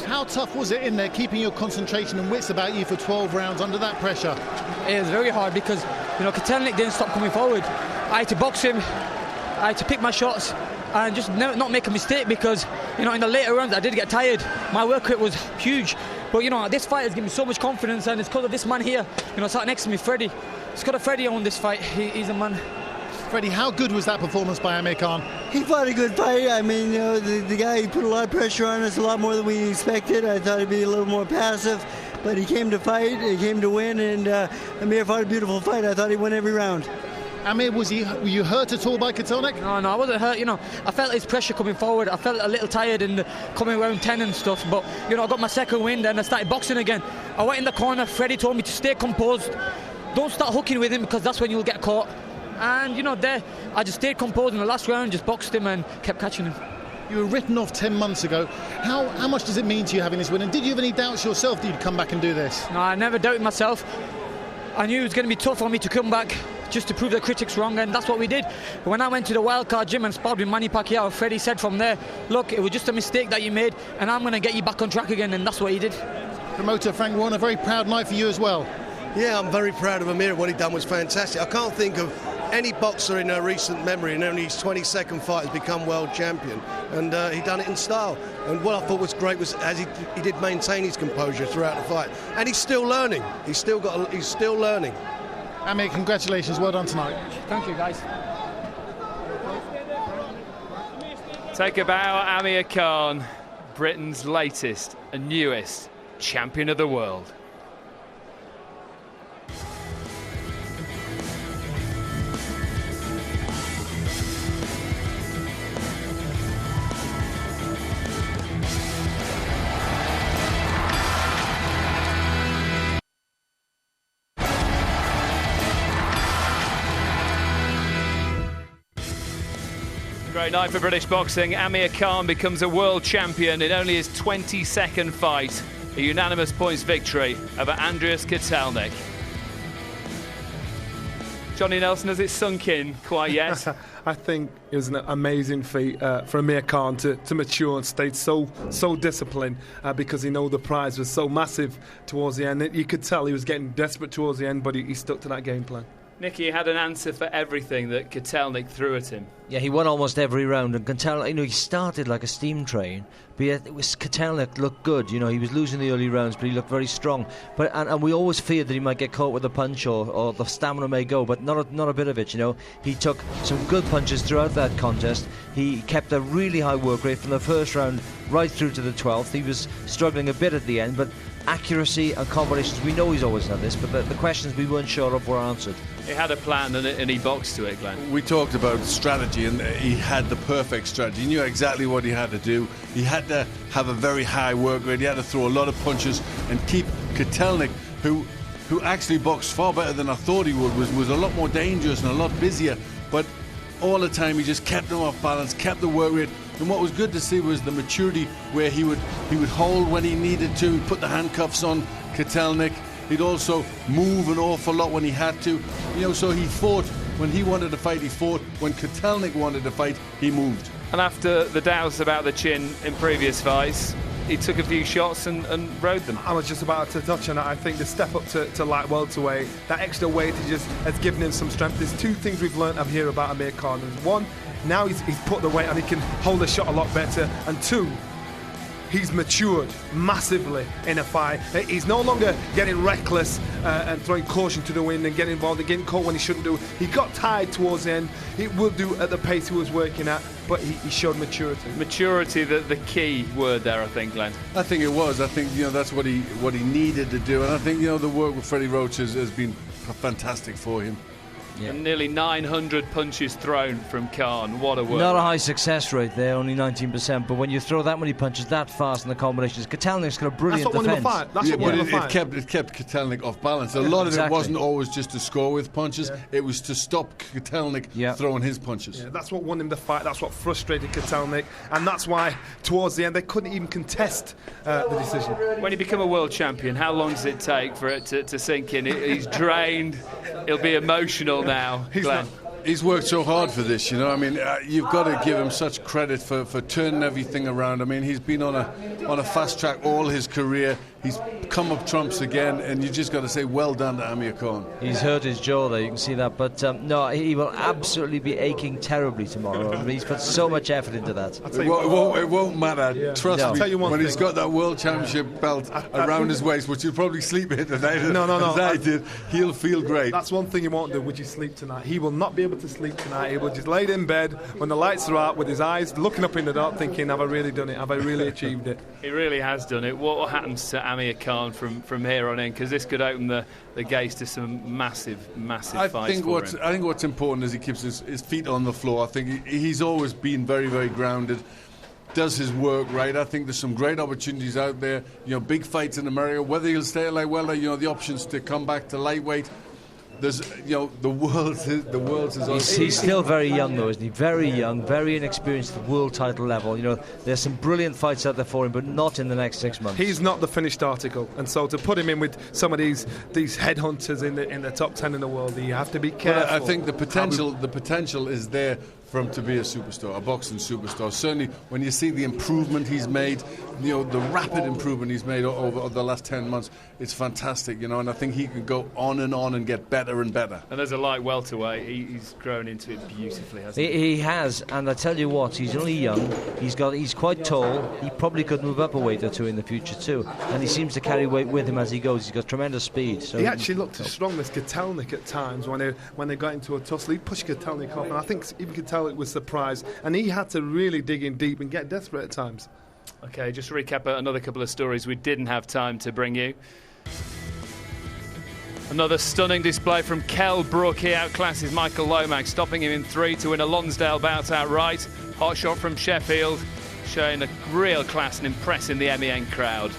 How tough was it in there, keeping your concentration and wits about you for 12 rounds under that pressure? It was very hard because, Kotlenik didn't stop coming forward. I had to box him, I had to pick my shots and just not make a mistake because, in the later rounds I did get tired. My work rate was huge. But, this fight has given me so much confidence, and it's because of this man here, sat next to me, Freddie. It's got a Freddie on this fight. He's a man. Freddie, how good was that performance by Amir Khan? He fought a good fight. I mean, the guy put a lot of pressure on us, a lot more than we expected. I thought he'd be a little more passive, but he came to fight, he came to win, and Amir fought a beautiful fight. I thought he won every round. Amir, were you hurt at all by Kotlenik? No, I wasn't hurt. I felt his pressure coming forward. I felt a little tired and coming around 10 and stuff. But I got my second wind and I started boxing again. I went in the corner. Freddie told me to stay composed. Don't start hooking with him because that's when you'll get caught. And there, I just stayed composed in the last round, just boxed him and kept catching him. You were written off 10 months ago. How much does it mean to you having this win? And did you have any doubts yourself that you'd come back and do this? No, I never doubted myself. I knew it was going to be tough for me to come back just to prove the critics wrong, and that's what we did. When I went to the wildcard gym and sparred with Manny Pacquiao, Freddie said from there, look, it was just a mistake that you made and I'm going to get you back on track again, and that's what he did. Promoter Frank Warren, a very proud night for you as well. Yeah, I'm very proud of Amir. What he done was fantastic. I can't think of any boxer in a recent memory, and only his 22nd fight has become world champion, and he done it in style. And what I thought was great was as he did maintain his composure throughout the fight, and he's still learning. He's still learning. Amir, congratulations, well done tonight. Thank you, guys. Take a bow, Amir Khan, Britain's latest and newest champion of the world. Great night for British boxing. Amir Khan becomes a world champion in only his 22nd fight. A unanimous points victory over Andrius Kotlenik. Johnny Nelson, has it sunk in quite yet? I think it was an amazing feat for Amir Khan to mature and stay so disciplined because he knew the prize was so massive towards the end. You could tell he was getting desperate towards the end, but he stuck to that game plan. Nicky had an answer for everything that Kotlenik threw at him. Yeah, he won almost every round, and Kotlenik, he started like a steam train, but yet Kotlenik looked good. He was losing the early rounds, but he looked very strong. But and we always feared that he might get caught with a punch or the stamina may go, but not a bit of it. He took some good punches throughout that contest. He kept a really high work rate from the first round right through to the 12th. He was struggling a bit at the end, but accuracy and combinations, we know he's always had this, but the questions we weren't sure of were answered. He had a plan and he boxed to it, Glenn. We talked about strategy, and he had the perfect strategy. He knew exactly what he had to do. He had to have a very high work rate. He had to throw a lot of punches and keep Kotlenik, who actually boxed far better than I thought he would, was a lot more dangerous and a lot busier. But all the time he just kept him off balance, kept the work rate. And what was good to see was the maturity where he would hold when he needed to, put the handcuffs on Kotlenik. He'd also move an awful lot when he had to. So he fought. When he wanted to fight, he fought. When Kotlenik wanted to fight, he moved. And after the doubts about the chin in previous fights, he took a few shots and rode them. I was just about to touch on that. I think the step up to light welterweight, that extra weight has given him some strength. There's two things we've learned here about Amir Khan. One, now he's put the weight and he can hold the shot a lot better. And two, he's matured massively in a fight. He's no longer getting reckless and throwing caution to the wind and getting involved and getting caught when he shouldn't do. He got tired towards the end. He will do at the pace he was working at, but he showed maturity. Maturity, the key word there, I think, Glenn. I think it was. I think that's what he needed to do, and I think the work with Freddie Roach has been fantastic for him. Yeah. And nearly 900 punches thrown from Khan. What a work. Not a high success rate there, only 19%. But when you throw that many punches that fast in the combinations, Kotlenik's got a brilliant defence. That's what won him the fight. It kept Kotlenik off balance. A lot of it wasn't always just to score with punches. Yeah. It was to stop Kotlenik throwing his punches. Yeah, that's what won him the fight. That's what frustrated Kotlenik. And that's why, towards the end, they couldn't even contest the decision. When you become a world champion, how long does it take for it to sink in? He's drained. He'll be emotional now, Glenn. He's worked so hard for this, you know. I mean, you've got to give him such credit for turning everything around. I mean, he's been on a fast track all his career. He's come up trumps again, and you just got to say well done to Amir Khan. He's hurt his jaw there, you can see that. But no, he will absolutely be aching terribly tomorrow. I mean, he's put so much effort into that. It won't matter. Yeah. Trust me, when he's got that World Championship belt around his waist, which he'll probably sleep in tonight, as I did, he'll feel great. That's one thing he won't do. Would you sleep tonight? He will not be able to sleep tonight. He will just lay in bed when the lights are out with his eyes looking up in the dark thinking, have I really done it? Have I really achieved it? He really has done it. What happens to Amir Khan from here on in? Because this could open the gates to some massive fights for him. I think what's important is he keeps his feet on the floor. I think he's always been very, very grounded. Does his work right. I think there's some great opportunities out there. You know, big fights in America. Whether he'll stay at light welter, you know, the options to come back to lightweight. There's, you know, the world's his. He's still very young, though, isn't he? Very young, very inexperienced at the world title level. You know, there's some brilliant fights out there for him, but not in the next 6 months. He's not the finished article, and so to put him in with some of these headhunters in the top 10 in the world, you have to be careful. Well, I think the potential is there for him to be a superstar, a boxing superstar. Certainly, when you see the improvement he's made, you know, the rapid improvement he's made over the last 10 months, it's fantastic, you know, and I think he can go on and get better and better. And as a light welterweight, he's grown into it beautifully, hasn't he? He has, and I tell you what, he's only young, he's quite tall, he probably could move up a weight or two in the future too, and he seems to carry weight with him as he goes. He's got tremendous speed. So he actually looked as strong as Kotlenik at times when they got into a tussle. He pushed Kotlenik off, and I think even Kotlenik was surprised, and he had to really dig in deep and get desperate at times. Okay, just to recap another couple of stories we didn't have time to bring you. Another stunning display from Kell Brook. He outclasses Michael Lomax, stopping him in 3 to win a Lonsdale bout outright. Hot shot from Sheffield, showing a real class and impressing the MEN crowd.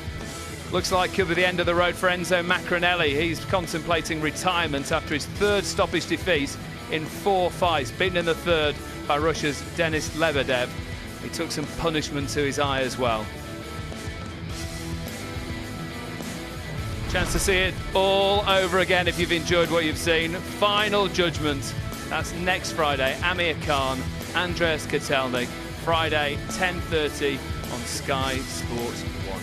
Looks like could be the end of the road for Enzo Macronelli. He's contemplating retirement after his 3rd stoppage defeat in 4 fights, beaten in the 3rd by Russia's Denis Lebedev. He took some punishment to his eye as well. Chance to see it all over again if you've enjoyed what you've seen. Final judgment. That's next Friday. Amir Khan, Andreas Kotlenik. Friday, 10:30 on Sky Sports 1.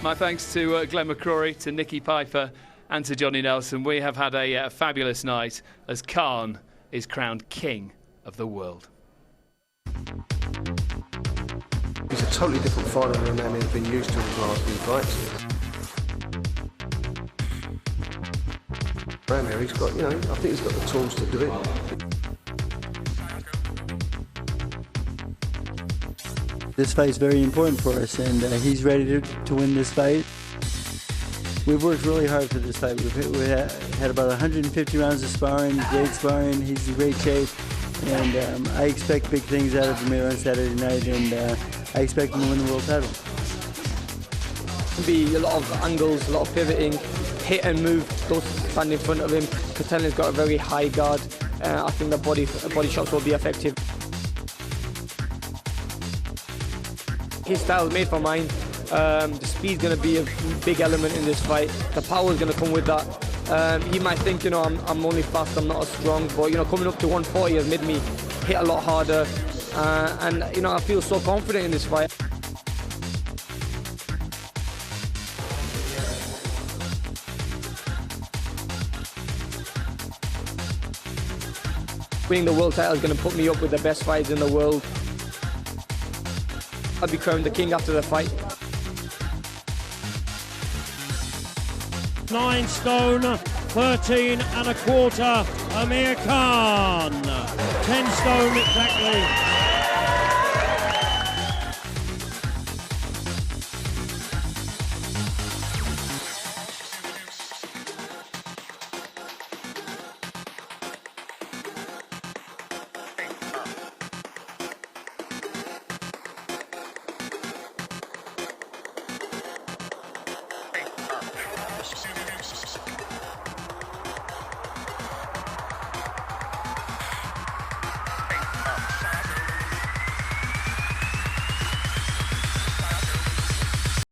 My thanks to Glenn McCrory, to Nicky Piper and to Johnny Nelson. We have had a fabulous night as Khan is crowned King of the World. He's a totally different fighter than Amir's been used to in his last few fights. Amir, he's got, you know, I think he's got the tools to do it. This fight is very important for us, and he's ready to win this fight. We've worked really hard for this fight. We've had about 150 rounds of sparring, great sparring. He's in great shape, and I expect big things out of Amir on Saturday night, and I expect him to win the world title. There'll be a lot of angles, a lot of pivoting, hit and move, those stand in front of him. Kotlenik's got a very high guard. I think the body shots will be effective. His style is made for mine. The speed's going to be a big element in this fight. The power is going to come with that. He might think, you know, I'm only fast, I'm not as strong, but, you know, coming up to 140 has made me hit a lot harder. And, you know, I feel so confident in this fight. Winning the world title is going to put me up with the best fighters in the world. I'll be crowned the king after the fight. 9 stone, 13 1/4, Amir Khan. 10 stone exactly.